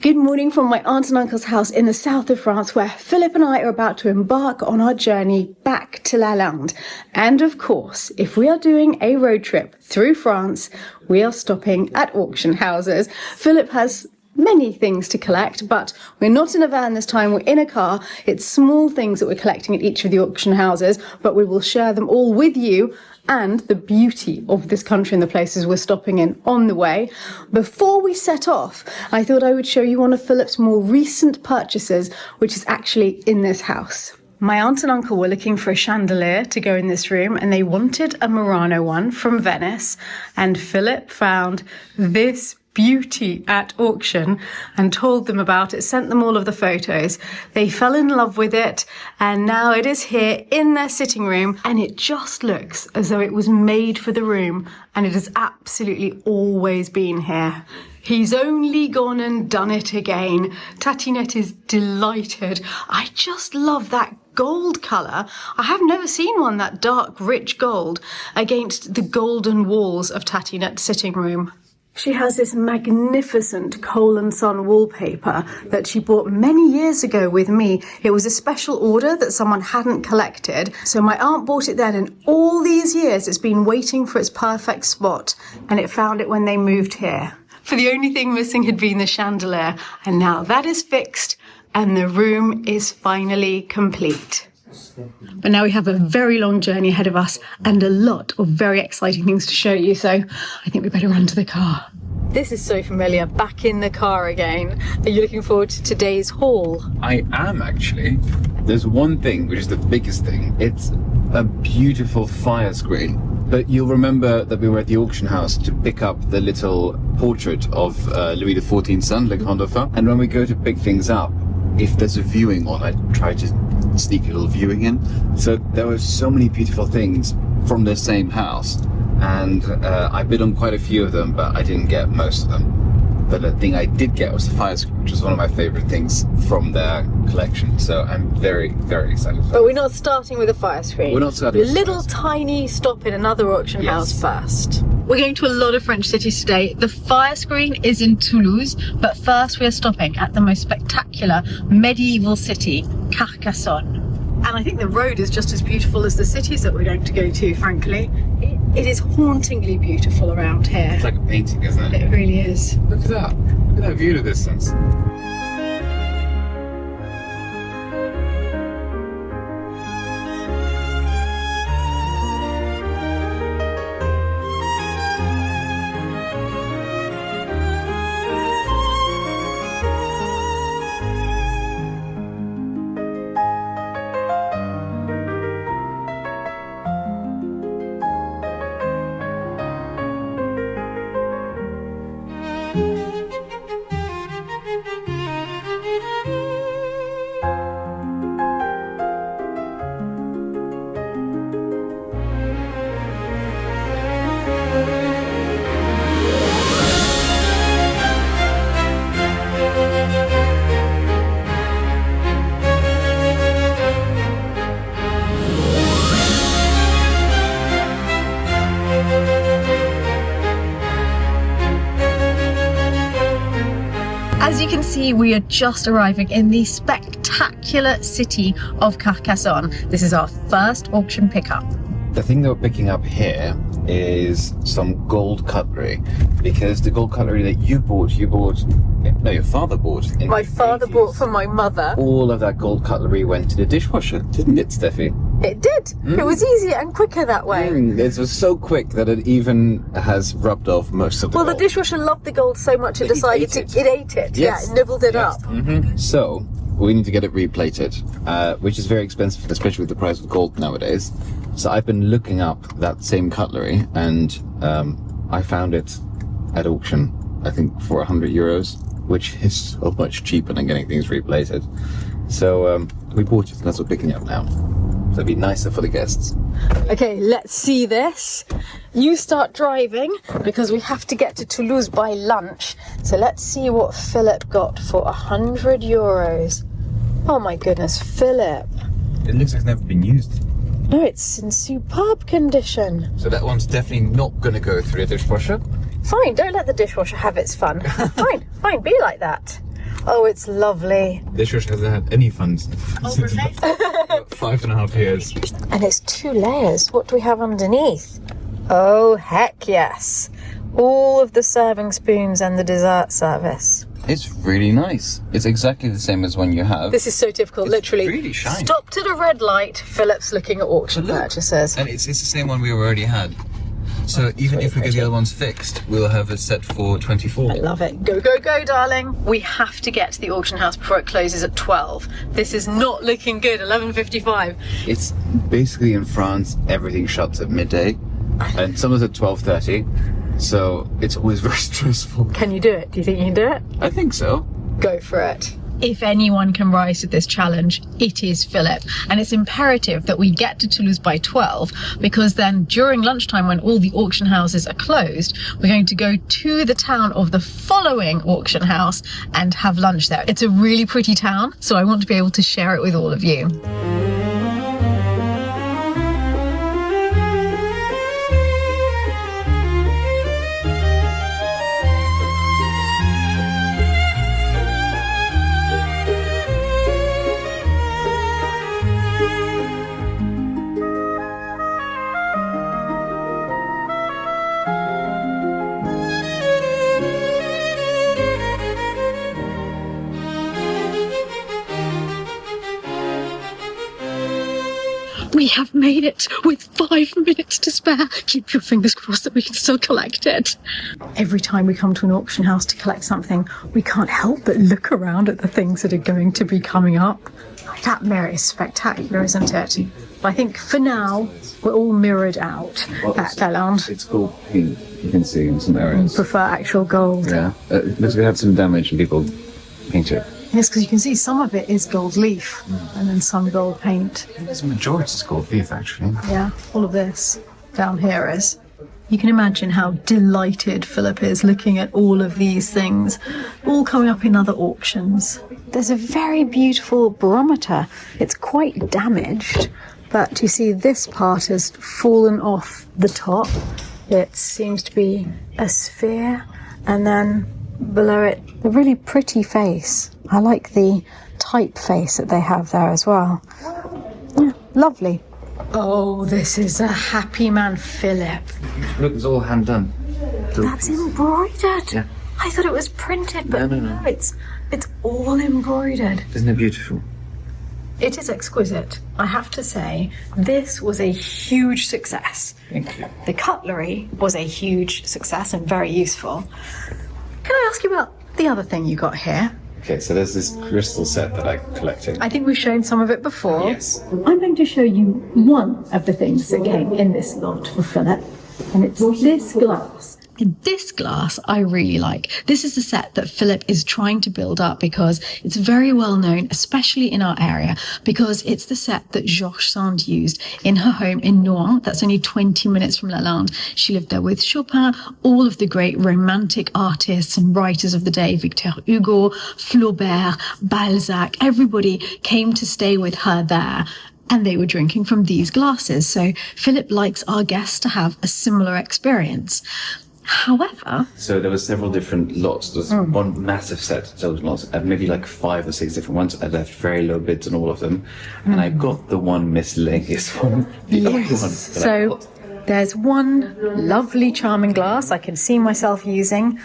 Good morning from my aunt and uncle's house in the south of France, where Philip and I are about to embark on our journey back to Lalande. And of course, if we are doing a road trip through France, we are stopping at auction houses. Philip has many things to collect, but we're not in a van this time, we're in a car. It's small things that we're collecting at each of the auction houses, but we will share them all with you and the beauty of this country and the places we're stopping in on the way. Before we set off, I thought I would show you one of Philip's more recent purchases, which is actually in this house. My aunt and uncle were looking for a chandelier to go in this room, and they wanted a Murano one from Venice, and Philip found this beauty at auction and told them about it, sent them all of the photos. They fell in love with it, and now it is here in their sitting room, and it just looks as though it was made for the room, and it has absolutely always been here. He's only gone and done it again. Tatinette is delighted. I just love that gold colour. I have never seen one that dark, rich gold against the golden walls of Tatinette's sitting room. She has this magnificent Coal and Sun wallpaper that she bought many years ago with me. It was a special order that someone hadn't collected. So my aunt bought it then, and all these years it's been waiting for its perfect spot, and it found it when they moved here. For the only thing missing had been the chandelier, and now that is fixed and the room is finally complete. But now we have a very long journey ahead of us and a lot of very exciting things to show you, so I think we better run to the car. This is so familiar, back in the car again. Are you looking forward to today's haul? I am, actually. There's one thing, which is the biggest thing. It's a beautiful fire screen. But you'll remember that we were at the auction house to pick up the little portrait of Louis XIV's son, Le Grand Dauphin. And when we go to pick things up, if there's a viewing on, I try to sneak a little viewing in. So there were so many beautiful things from the same house, and I bid on quite a few of them, but I didn't get most of them. But the thing I did get was the fire screen, which was one of my favorite things from their collection. So I'm very, very excited for But we're not starting with a fire screen. We're not starting with a little tiny stop in another auction house first. We're going to a lot of French cities today. The fire screen is in Toulouse, but first we are stopping at the most spectacular medieval city, Carcassonne. And I think the road is just as beautiful as the cities that we're going to go to, frankly. It is hauntingly beautiful around here. It's like a painting, isn't it? It really is. Look at that. Look at that view to the distance. As you can see, we are just arriving in the spectacular city of Carcassonne. This is our first auction pickup. The thing that we're picking up here is some gold cutlery, because the gold cutlery that your father bought. My father bought for my mother. All of that gold cutlery went to the dishwasher, didn't it, Steffi? It did. It was easier and quicker that way. It was so quick that it even has rubbed off most of the gold. The dishwasher loved the gold so much it decided it ate it. Yes. Yeah, it nibbled it up. So we need to get it replated, which is very expensive, especially with the price of gold nowadays. So I've been looking up that same cutlery, and I found it at auction, I think for €100, which is so much cheaper than getting things replated. So we bought it, and that's what we're picking up now. So it'd be nicer for the guests. Okay, let's see this. You start driving, because we have to get to Toulouse by lunch. So let's see what Philip got for €100. Oh my goodness, Philip. It looks like it's never been used. No, it's in superb condition. So that one's definitely not going to go through a dishwasher. Fine, don't let the dishwasher have its fun. Fine, be like that. Oh, it's lovely. This church hasn't had any funds since about 5.5 years. And it's 2 layers. What do we have underneath? Oh, heck yes. All of the serving spoons and the dessert service. It's really nice. It's exactly the same as one you have. This is so typical, It's literally. really shiny. Stopped at a red light, Philip's looking at auction purchases. And it's the same one we already had. So even if we get the other ones fixed, we'll have it set for 24. I love it. Go, go, go, darling. We have to get to the auction house before it closes at 12. This is not looking good, 11:55. It's basically in France, everything shuts at midday. And some is at 12:30. So it's always very stressful. Can you do it? Do you think you can do it? I think so. Go for it. If anyone can rise to this challenge, it is Philip. And it's imperative that we get to Toulouse by 12, because then during lunchtime, when all the auction houses are closed, we're going to go to the town of the following auction house and have lunch there. It's a really pretty town, so I want to be able to share it with all of you. We have made it with 5 minutes to spare. Keep your fingers crossed that we can still collect it. Every time we come to an auction house to collect something, we can't help but look around at the things that are going to be coming up. That mirror is spectacular, isn't it? But I think for now, we're all mirrored out at Lalande. It's gold paint, you can see in some areas. Prefer actual gold. Yeah, it looks like it had some damage and people paint it. Yes, because you can see some of it is gold leaf and then some gold paint. There's a majority is gold leaf, actually. Yeah, all of this down here is. You can imagine how delighted Philip is looking at all of these things, all coming up in other auctions. There's a very beautiful barometer. It's quite damaged, but you see this part has fallen off the top. It seems to be a sphere, and then below it, a really pretty face. I like the typeface that they have there as well. Yeah, lovely. Oh, this is a happy man, Philip. Look, it's all hand done. That's embroidered. Yeah. I thought it was printed, but No. it's all embroidered. Isn't it beautiful? It is exquisite. I have to say, this was a huge success. Thank you. The cutlery was a huge success and very useful. Can I ask you about the other thing you got here? Okay, so there's this crystal set that I collected. I think we've shown some of it before. Yes. I'm going to show you one of the things that came in this lot for Philip, and it's this glass. This glass I really like. This is the set that Philip is trying to build up because it's very well known, especially in our area, because it's the set that Georges Sand used in her home in Nohant. That's only 20 minutes from Lalande. She lived there with Chopin, all of the great romantic artists and writers of the day, Victor Hugo, Flaubert, Balzac, everybody came to stay with her there. And they were drinking from these glasses. So Philip likes our guests to have a similar experience. However... So there were several different lots. There's one massive set, those lots, and maybe like 5 or 6 different ones. I left very low bids on all of them. And I got the one miscellaneous one. The only one that I got. There's one lovely, charming glass I can see myself using.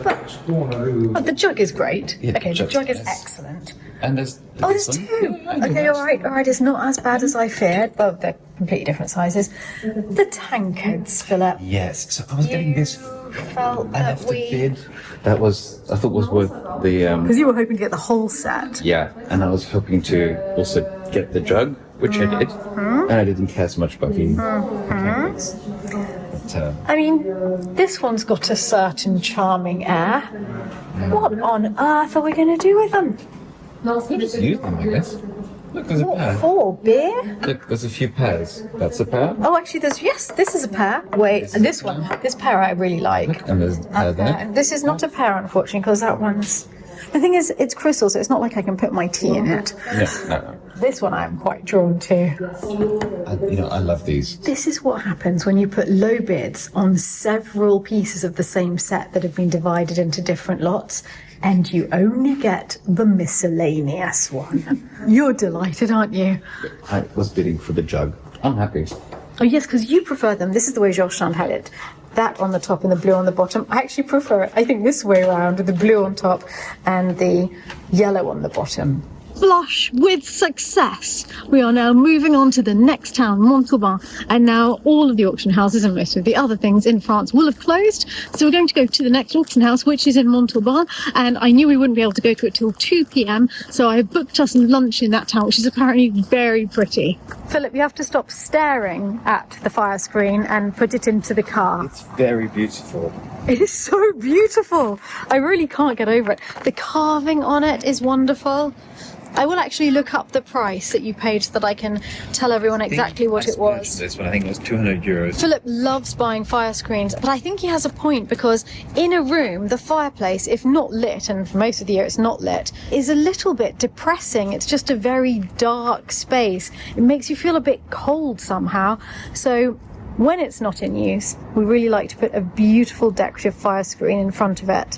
But the jug is great. Yeah, okay, the jug is yes. excellent. And there's Oh, there's this one. 2. Yeah, I think Okay, that's- all right. It's not as bad as I feared. Well, they're completely different sizes. The tankards, Philip. Yes, so I was getting this. Felt I that left a bid. That was, I thought was worth the, Because you were hoping to get the whole set. yeah, and I was hoping to also get the jug, which I did. And I didn't care so much about the tankards. But, I mean, this one's got a certain charming air. What on earth are we going to do with them? you just use them, I guess. Look, there's a What pair. for? Beer? Look, there's a few pairs. That's a pair. Oh, actually, this is a pair. Wait, and this pair I really like. And there's a pair there. And this is not a pair, unfortunately, because that one's... The thing is, it's crystal, so it's not like I can put my tea in it. No. This one I'm quite drawn to. I love these. This is what happens when you put low bids on several pieces of the same set that have been divided into different lots. and you only get the miscellaneous one. You're delighted, aren't you? I was bidding for the jug. I'm happy. Oh yes, because you prefer them. This is the way Georges had it. That on the top and the blue on the bottom. I actually prefer it, I think, this way around, with the blue on top and the yellow on the bottom. Flush with success. We are now moving on to the next town, Montauban, and now all of the auction houses and most of the other things in France will have closed. So we're going to go to the next auction house, which is in Montauban, and I knew we wouldn't be able to go to it till 2 p.m. so I booked us lunch in that town, which is apparently very pretty. Philip, you have to stop staring at the fire screen and put it into the car. It's very beautiful. It is so beautiful. I really can't get over it. The carving on it is wonderful. I will actually look up the price that you paid so that I can tell everyone exactly what it was. This one, I think it was €200. Philip loves buying fire screens, but I think he has a point, because in a room, the fireplace, if not lit, and for most of the year it's not lit, is a little bit depressing. It's just a very dark space. It makes you feel a bit cold somehow. So when it's not in use, we really like to put a beautiful decorative fire screen in front of it.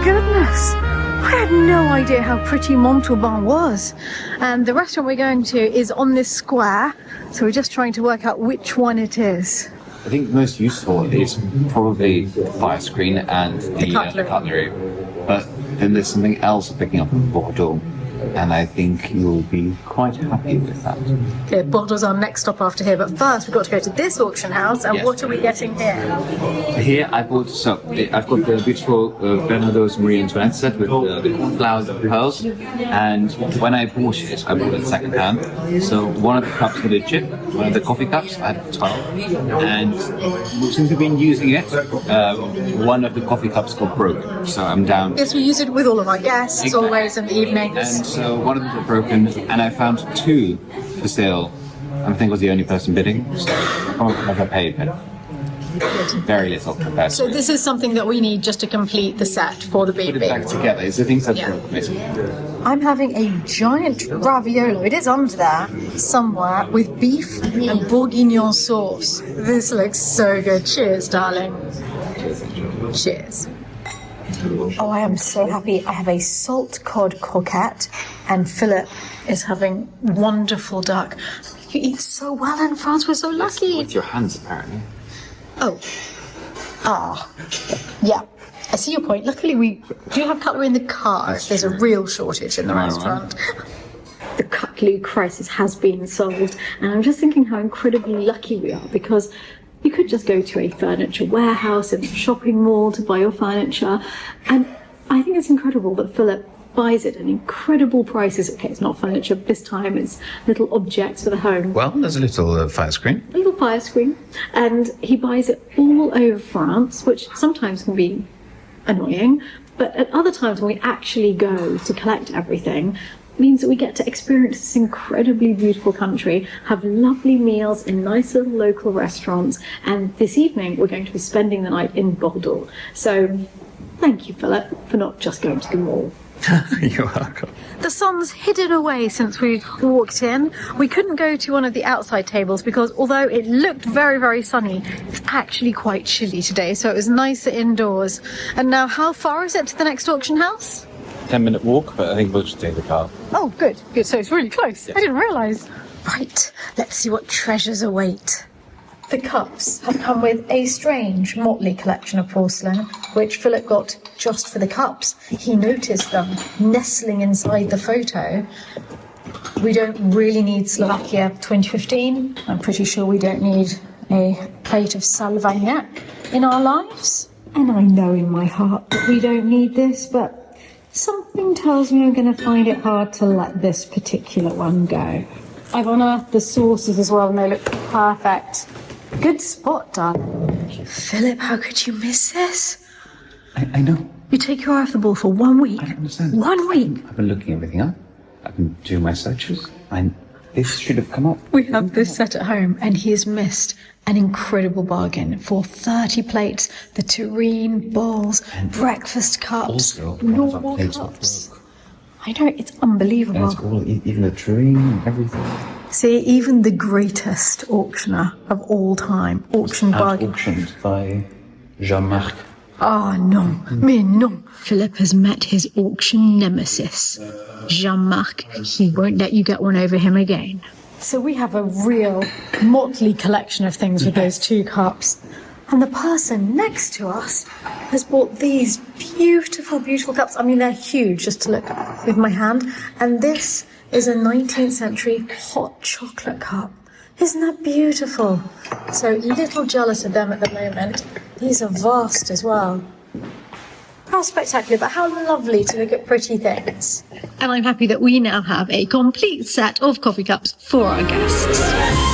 Goodness, I had no idea how pretty Montauban was. And the restaurant we're going to is on this square, so we're just trying to work out which one it is. I think most useful is probably the fire screen and the cutlery. But then there's something else picking up in Bordeaux, and I think you'll be quite happy with that. Okay, Bordeaux's our next stop after here, but first we've got to go to this auction house, and what are we getting here? Here I've got the beautiful Bernardo's Marie Antoinette set with the cornflowers and pearls, and when I bought it second hand. So one of the cups with a chip, one of the coffee cups, I had 12, and since we've been using it, one of the coffee cups got broken, so I'm down. Yes, we use it with all of our guests, always in the evenings. And so one of them got broken, and I found two for sale. I think I was the only person bidding, so I probably never paid, but very little compared to So this is something that we need just to complete the set for the baby. put it back together. It's the things that broke, basically. I'm having a giant raviolo. It is under there somewhere with beef and bourguignon sauce. This looks so good. Cheers, darling. Cheers. Oh, I am so happy. I have a salt cod croquette, and Philip is having wonderful duck. You eat so well in France. We're so lucky. With your hands, apparently. Oh. Yeah. I see your point. Luckily, we do have cutlery in the cars. There's a real shortage in the restaurant. The cutlery crisis has been solved, and I'm just thinking how incredibly lucky we are, because you could just go to a furniture warehouse and a shopping mall to buy your furniture, and I think it's incredible that Philip buys it at incredible prices. Okay, it's not furniture, but this time it's little objects for the home. Well, there's a little fire screen. A little fire screen, and he buys it all over France, which sometimes can be annoying, but at other times when we actually go to collect everything, means that we get to experience this incredibly beautiful country, have lovely meals in nice little local restaurants, and this evening we're going to be spending the night in Bordeaux. So thank you, Philip, for not just going to the mall. You're welcome. The sun's hidden away since we walked in. We couldn't go to one of the outside tables because although it looked very, very sunny, it's actually quite chilly today, so it was nicer indoors. And now, how far is it to the next auction house? 10-minute walk, but I think we'll just take the car. Oh, good. Good. So it's really close. Yes. I didn't realise. Right. Let's see what treasures await. The cups have come with a strange motley collection of porcelain, which Philip got just for the cups. He noticed them nestling inside the photo. We don't really need Slovakia 2015. I'm pretty sure we don't need a plate of Salvagnac in our lives. And I know in my heart that we don't need this, but something tells me I'm going to find it hard to let this particular one go. I've unearthed the sauces as well, and they look perfect. Good spot, darling. Philip, how could you miss this? I know. You take your eye off the ball for 1 week. I understand. 1 week. I've been looking everything up. I've been doing my searches. This should have come up. We have this set at home, and he has missed an incredible bargain for 30 plates, the tureen, bowls, breakfast cups, Also, normal plates cups. I know, it's unbelievable. And it's all, even the tureen and everything. See, even the greatest auctioneer of all time auctioned bargain. Auctioned by Jean-Marc. Oh, non, mais non. Philip has met his auction nemesis, Jean-Marc. He won't let you get one over him again. So we have a real motley collection of things with those 2 cups. And the person next to us has bought these beautiful, beautiful cups. I mean, they're huge, just to look with my hand. And this is a 19th century hot chocolate cup. Isn't that beautiful? So a little jealous of them at the moment. These are vast as well. How spectacular, but how lovely to look at pretty things. And I'm happy that we now have a complete set of coffee cups for our guests.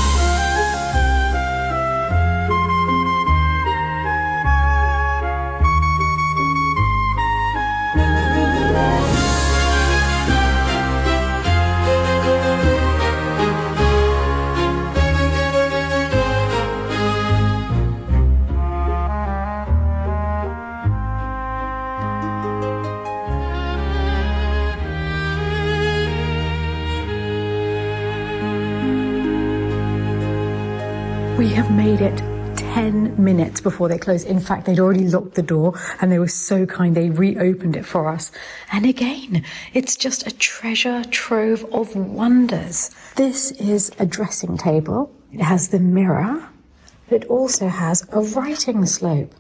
We have made it 10 minutes before they closed. In fact, they'd already locked the door and they were so kind. They reopened it for us. And again, it's just a treasure trove of wonders. This is a dressing table. It has the mirror, but it also has a writing slope.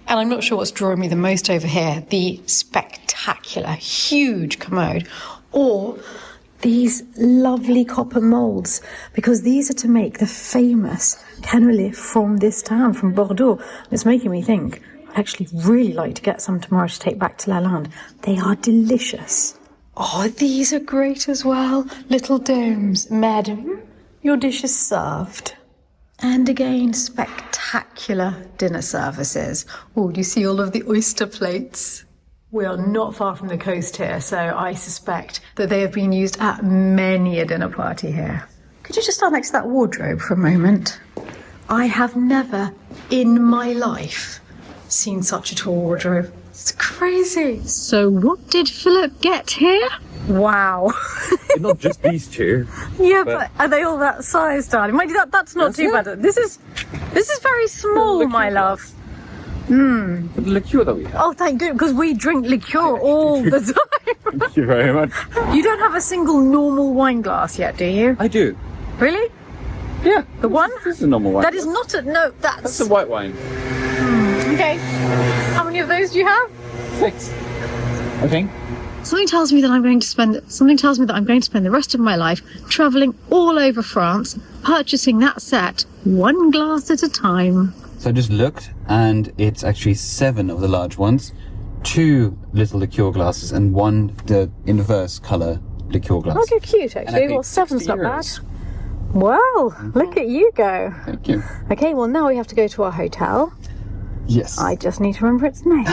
And I'm not sure what's drawing me the most over here, the spectacular, huge commode, or these lovely copper moulds, because these are to make the famous cannelé from this town, from Bordeaux. It's making me think, I'd actually really like to get some tomorrow to take back to Lalande. They are delicious. Oh, these are great as well. Little domes. Madam, your dish is served. And again, spectacular dinner services. Oh, do you see all of the oyster plates? We are not far from the coast here, so I suspect that they have been used at many a dinner party here. Could you just stand next to that wardrobe for a moment? I have never in my life seen such a tall wardrobe. It's crazy. So what did Philip get here? Wow. Not just these 2. Yeah, but are they all that size, darling? Mind you, that's not too bad. This is very small, my love. The liqueur that we have. Oh, thank goodness, because we drink liqueur all the time. Thank you very much. You don't have a single normal wine glass yet, do you? I do. Really? Yeah. The one? This is a normal wine. That is not a... No, That's a white wine. Okay. How many of those do you have? 6, I think. Something tells me that I'm going to spend the rest of my life travelling all over France, purchasing that set, one glass at a time. So I just looked, and it's actually 7 of the large ones, 2 little liqueur glasses, and 1 the inverse colour liqueur glass. Oh, cute, actually. Well, 7's not bad. Well, look at you go. Thank you. Okay, well, now we have to go to our hotel. Yes. I just need to remember its name.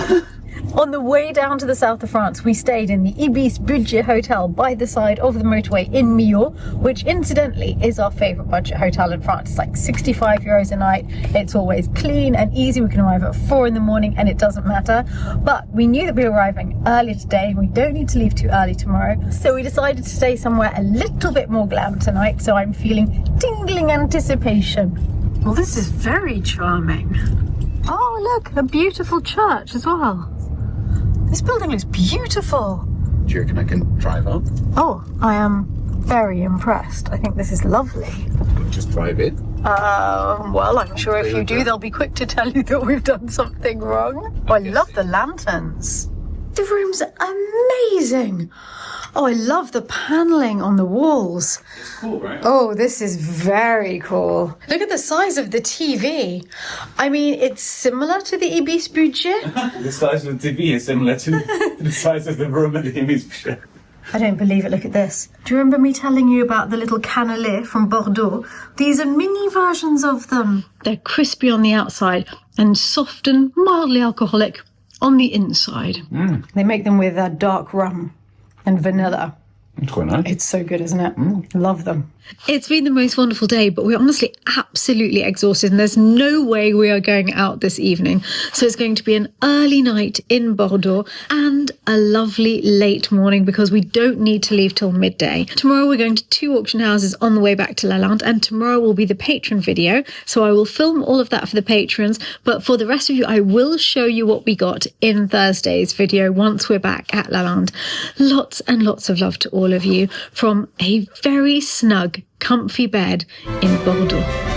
On the way down to the south of France, we stayed in the Ibis Budget Hotel by the side of the motorway in Millau, which incidentally is our favourite budget hotel in France. It's like 65 euros a night. It's always clean and easy. We can arrive at 4 in the morning and it doesn't matter. But we knew that we were arriving earlier today. We don't need to leave too early tomorrow. So we decided to stay somewhere a little bit more glam tonight. So I'm feeling tingling anticipation. Well, this is very charming. Oh, look, a beautiful church as well. This building looks beautiful. Do you reckon I can drive up? Oh, I am very impressed. I think this is lovely. Just drive it? Well, I'm sure if you do, they'll be quick to tell you that we've done something wrong. Oh, I love the lanterns. The room's amazing. Oh, I love the panelling on the walls. It's cool, right? Oh, this is very cool. Look at the size of the TV. I mean, it's similar to the Ibis Budget. The size of the TV is similar to the size of the room at the Ibis Budget. I don't believe it. Look at this. Do you remember me telling you about the little cannelés from Bordeaux? These are mini versions of them. They're crispy on the outside and soft and mildly alcoholic on the inside. They make them with dark rum and vanilla. It's quite nice. It's so good, isn't it? Love them. It's been the most wonderful day, but we're honestly absolutely exhausted and there's no way we are going out this evening. So it's going to be an early night in Bordeaux and a lovely late morning because we don't need to leave till midday. Tomorrow we're going to 2 auction houses on the way back to Lalande, and tomorrow will be the patron video. So I will film all of that for the patrons, but for the rest of you, I will show you what we got in Thursday's video once we're back at Lalande. Lots and lots of love to all of you from a very snug, comfy bed in Bordeaux.